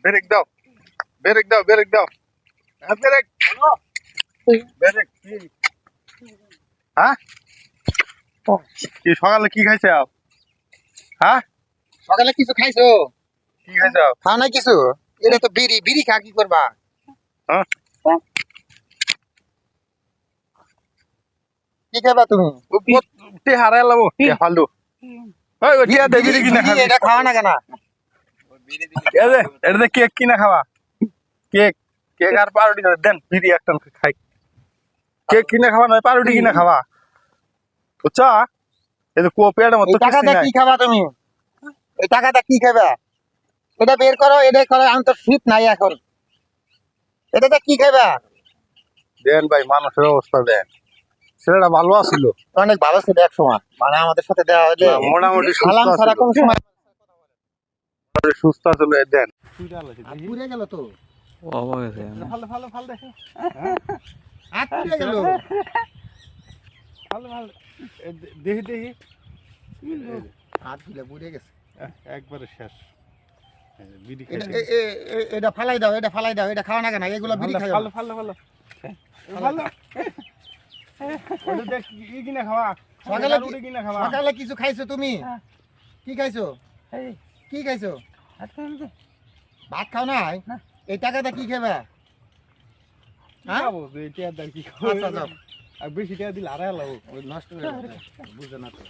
Break দাও break দাও break দাও ব্রেক ব্রেক হ্যাঁ কি সকালে কি খাইছে হ্যাঁ সকালে কিছু খাইছো? কি খাইছো খাও নাই কিছু? এটা তো বিড়ি, বিড়ি খা কি করবা? হ্যাঁ কি খাবা তুমি? তে হারাই লাবো তে ফালতু ওই ওটিয়া দে বিড়ি কিনা খাবি এটা খাওয়া না কেন? এটা কেক কিনা খাওয়া কেক কেক আর পাউরুটি দেন বিড়ি একটা খাই কেক কিনা খাওয়া নয় পাউরুটি কিনা খাওয়া বুঝছো এই যে পেটের মতো এই টাকাটা কি খাবা তুমি? এই টাকাটা কি খাবা? এটা বের করো, এটা করো, আমি তো শীত নাই এখন। এটাতে কি খাবা? দেন ভাই মানুষের অবস্থা দেন ছেলেটা ভালো আছিল অনেক ভালো ছিল এক সময়, মানে আমাদের সাথে দেওয়া হলে মোটামুটি সালাম ছাড়া কোন সময় সুস্থ আছিল দেন পুড়ে গেল তো। ভালো ভালো ভালো দেখে হাত পুড়ে গেল। ভালো ভালো দেখি দেখি হাত পুড়ে গেছে একবারে শেষ বিড়ি এটা ফালাই দাও, এটা ফালাই দাও, এটা খাওয়া না কেন? এগুলো বিড়ি খাই ভালো ভালো ভালো ভালো ওটা দেখ কি কিনা খাওয়া সকালে রুটি কিনা খাওয়া সকালে কিছু খাইছো তুমি? কি খাইছো? কি খাইছো? ভাত খাও নাই? এই টাকাটা কি খাবে? খাবো এটা কি খাবো আচ্ছা যাও। আর বেশি টাকা দিলে আড়াই লাভ নষ্ট হয়ে যাবে, বুঝে না তো।